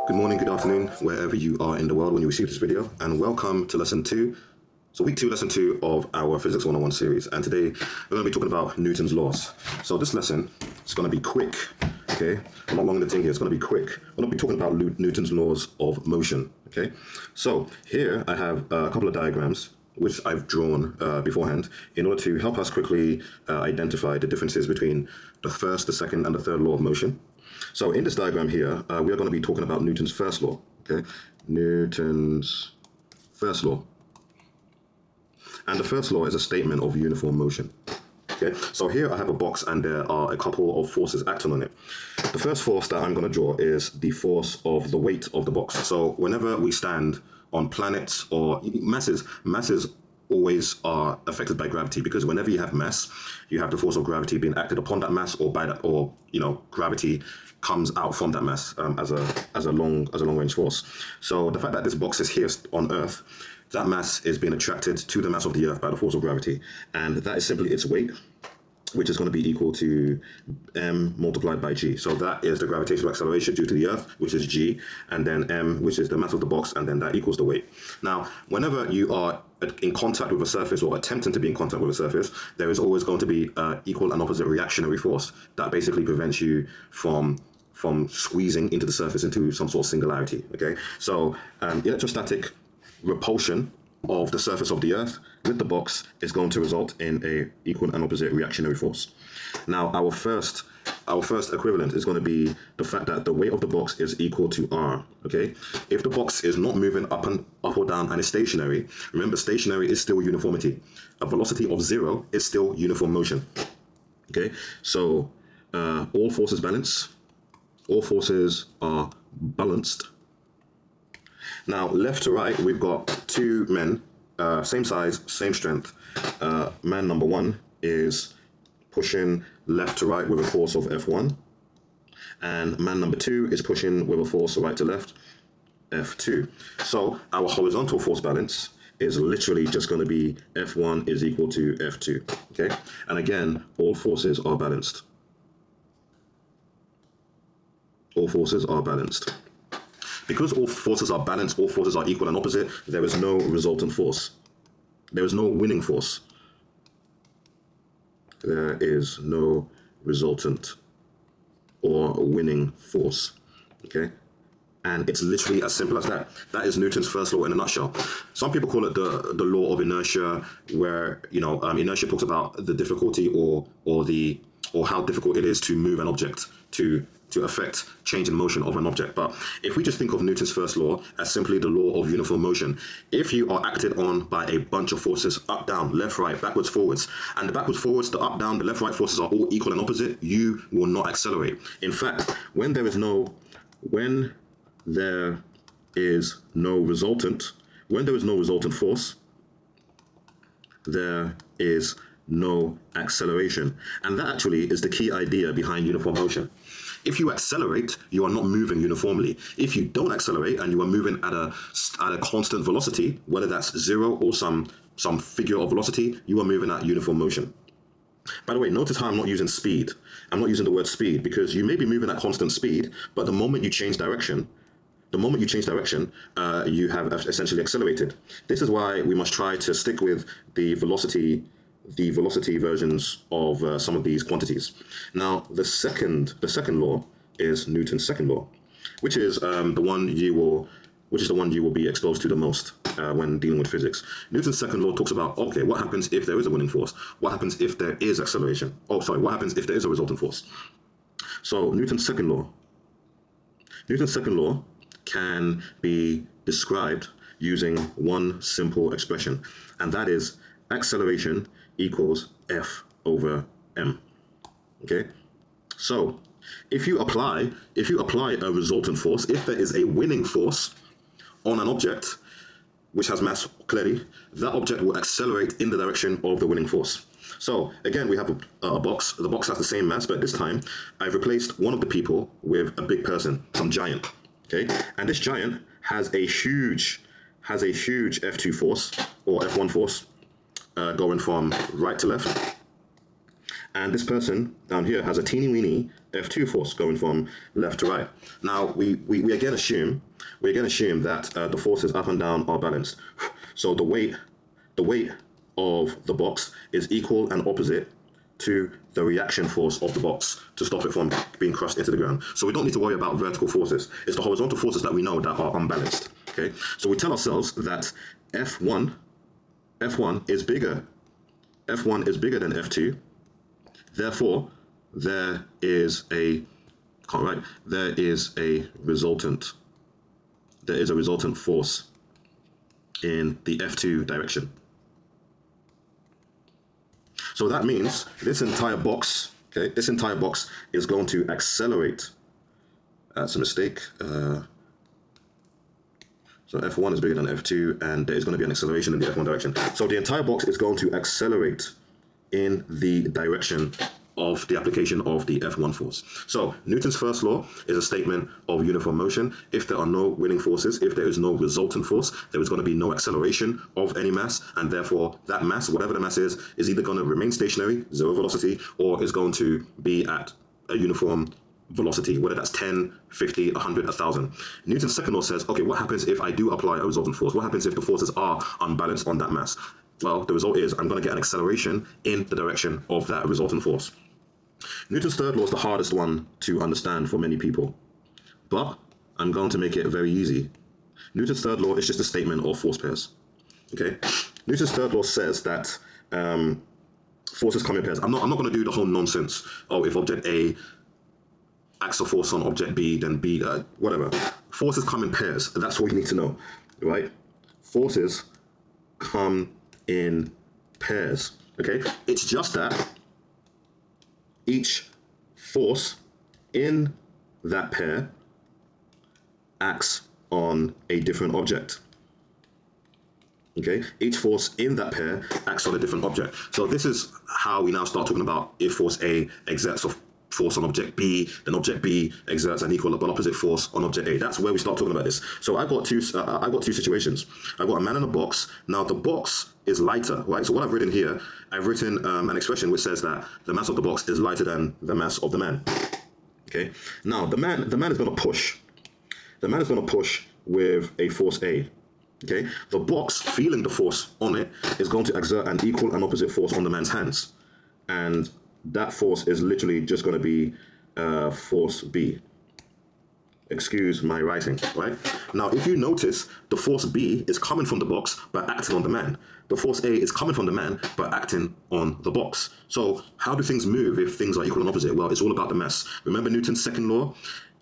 Good morning, good afternoon, wherever you are in the world when you receive this video, and welcome to lesson 2. So week 2, lesson 2 of our Physics 101 series, and today we're going to be talking about Newton's laws. So this lesson is going to be quick, okay? I'm not long in the thing here, it's going to be quick. We're going to be talking about Newton's laws of motion, okay? So here I have a couple of diagrams which I've drawn beforehand in order to help us quickly identify the differences between the first, the second, and the third law of motion. So in this diagram here, we are going to be talking about Newton's first law, okay? Newton's first law. And the first law is a statement of uniform motion, okay? So here I have a box and there are a couple of forces acting on it. The first force that I'm going to draw is the force of the weight of the box. So whenever we stand on planets or masses always are affected by gravity, because whenever you have mass, you have the force of gravity being acted upon that mass, or by that, or gravity comes out from that mass as a long range force. So the fact that this box is here on Earth, that mass is being attracted to the mass of the Earth by the force of gravity, and that is simply its weight, which is going to be equal to m multiplied by g. So that is the gravitational acceleration due to the Earth, which is g, and then m, which is the mass of the box, and then that equals the weight. Now, whenever you are in contact with a surface or attempting to be in contact with a surface, there is always going to be equal and opposite reactionary force that basically prevents you from squeezing into the surface into some sort of singularity, okay? So electrostatic repulsion of the surface of the Earth with the box is going to result in a equal and opposite reactionary force. Now, our first equivalent is going to be the fact that the weight of the box is equal to r, okay? If the box is not moving up or down and is stationary, remember stationary is still uniformity. A velocity of 0 is still uniform motion, okay? So all forces balance. All forces are balanced. Now, left to right, we've got two men, same size, same strength. Man number 1 is pushing left to right with a force of F1, and man number 2 is pushing with a force right to left, F2. So our horizontal force balance is literally just going to be F1 is equal to F2, okay? And again, all forces are balanced. All forces are balanced. Because all forces are balanced, all forces are equal and opposite, there is no resultant force. There is no winning force. There is no resultant or winning force, okay? And it's literally as simple as that. That is Newton's first law in a nutshell. Some people call it the law of inertia, where inertia talks about the difficulty or how difficult it is to move an object to affect change in motion of an object. But if we just think of Newton's first law as simply the law of uniform motion, if you are acted on by a bunch of forces, up, down, left, right, backwards, forwards, and the backwards, forwards, the up, down, the left, right forces are all equal and opposite, you will not accelerate. In fact, when there is no resultant force, there is no acceleration. And that actually is the key idea behind uniform motion. If you accelerate, you are not moving uniformly. If you don't accelerate and you are moving at a constant velocity, whether that's 0 or some figure of velocity, you are moving at uniform motion. By the way, notice how I'm not using speed. I'm not using the word speed, because you may be moving at constant speed, but the moment you change direction, you have essentially accelerated. This is why we must try to stick with the velocity versions of some of these quantities. Now, the second law is Newton's second law, which is the one you will be exposed to the most when dealing with physics. Newton's second law talks about, okay, what happens if there is a winning force? What happens if there is acceleration? What happens if there is a resultant force? So Newton's second law can be described using one simple expression, and that is acceleration equals F over m. Okay? So if you apply a resultant force, if there is a winning force on an object which has mass, clearly, that object will accelerate in the direction of the winning force. So again, we have a box. The box has the same mass, but this time I've replaced one of the people with a big person, some giant. Okay? And this giant has a huge F2 force or F1 force going from right to left, And this person down here has a teeny weeny F2 force going from left to right. Now we again assume that the forces up and down are balanced. So the weight of the box is equal and opposite to the reaction force of the box to stop it from being crushed into the ground. So we don't need to worry about vertical forces. It's the horizontal forces that we know that are unbalanced. Okay, so we tell ourselves that F1 is bigger. F1 is bigger than F2. Therefore, there is a resultant. There is a resultant force in the F2 direction. So that means this entire box, okay, this entire box is going to accelerate. That's a mistake. So F1 is bigger than F2, and there is going to be an acceleration in the F1 direction. So the entire box is going to accelerate in the direction of the application of the F1 force. So Newton's first law is a statement of uniform motion. If there are no willing forces, if there is no resultant force, there is going to be no acceleration of any mass, and therefore that mass, whatever the mass is either going to remain stationary, zero velocity, or is going to be at a uniform velocity, whether that's 10, 50, 100, 1,000. Newton's second law says, okay, what happens if I do apply a resultant force? What happens if the forces are unbalanced on that mass? Well, the result is I'm going to get an acceleration in the direction of that resultant force. Newton's third law is the hardest one to understand for many people, but I'm going to make it very easy. Newton's third law is just a statement of force pairs. Okay, Newton's third law says that forces come in pairs. I'm not going to do the whole nonsense. Oh, if object A acts a force on object B, then B, whatever. Forces come in pairs. That's what you need to know, right? Forces come in pairs. Okay, it's just that each force in that pair acts on a different object. Okay, each force in that pair acts on a different object. So this is how we now start talking about if force A exerts a force on object B, then object B exerts an equal but opposite force on object A. That's where we start talking about this. So I got two situations. I've got a man in a box. Now the box is lighter, right? So what I've written here, I've written an expression which says that the mass of the box is lighter than the mass of the man. Okay. Now the man is going to push. The man is going to push with a force A. Okay. The box, feeling the force on it, is going to exert an equal and opposite force on the man's hands, and that force is literally just going to be force B. Excuse my writing, right? Now, if you notice, the force B is coming from the box but acting on the man. The force A is coming from the man but acting on the box. So how do things move if things are equal and opposite? Well, it's all about the mass. Remember Newton's second law?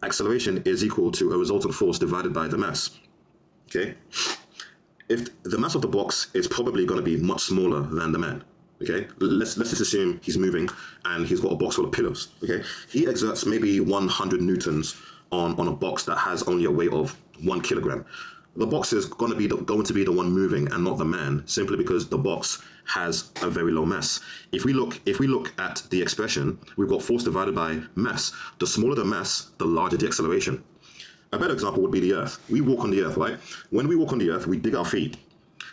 Acceleration is equal to a resultant force divided by the mass. Okay? If the mass of the box is probably going to be much smaller than the man. Okay, let's just assume he's moving and he's got a box full of pillows. Okay, he exerts maybe 100 newtons on a box that has only a weight of 1 kilogram. The box is going to be the one moving and not the man, simply because the box has a very low mass. If we look at the expression, we've got force divided by mass. The smaller the mass, the larger the acceleration. A better example would be the Earth. We walk on the Earth, right? When we walk on the Earth, we dig our feet.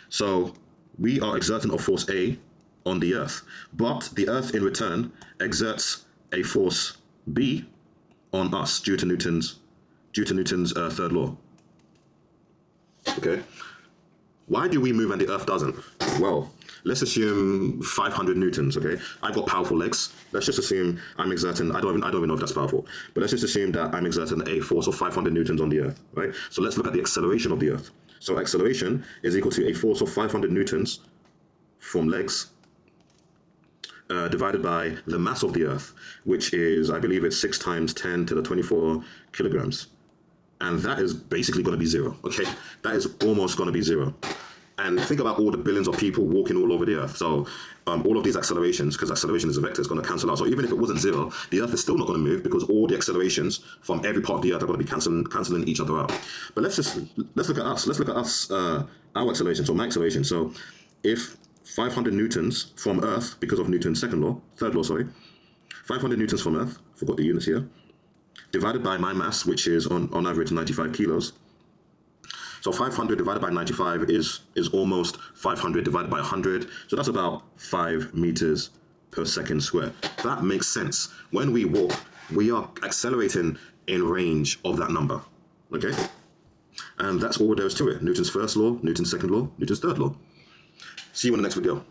So we are exerting a force A on the Earth, but the Earth in return exerts a force B on us due to Newton's third law. Okay, why do we move and the Earth doesn't? Well, let's assume 500 newtons. Okay, I've got powerful legs. Let's just assume I'm exerting. I don't even know if that's powerful, but let's just assume that I'm exerting a force of 500 newtons on the Earth. Right. So let's look at the acceleration of the Earth. So acceleration is equal to a force of 500 newtons from legs divided by the mass of the Earth, which is, I believe it's 6 times 10 to the 24 kilograms. And that is basically going to be zero, okay? That is almost going to be zero. And think about all the billions of people walking all over the Earth. So all of these accelerations, because acceleration is a vector, is going to cancel out. So even if it wasn't zero, the Earth is still not going to move because all the accelerations from every part of the Earth are going to be canceling each other out. But let's look at us. Let's look at us, our acceleration, so my acceleration. So if 500 newtons from Earth, because of Newton's third law, 500 newtons from Earth, forgot the units here, divided by my mass, which is on average 95 kilos. So 500 divided by 95 is almost 500 divided by 100. So that's about 5 meters per second squared. That makes sense. When we walk, we are accelerating in range of that number, okay? And that's all there is to it. Newton's first law, Newton's second law, Newton's third law. See you in the next video.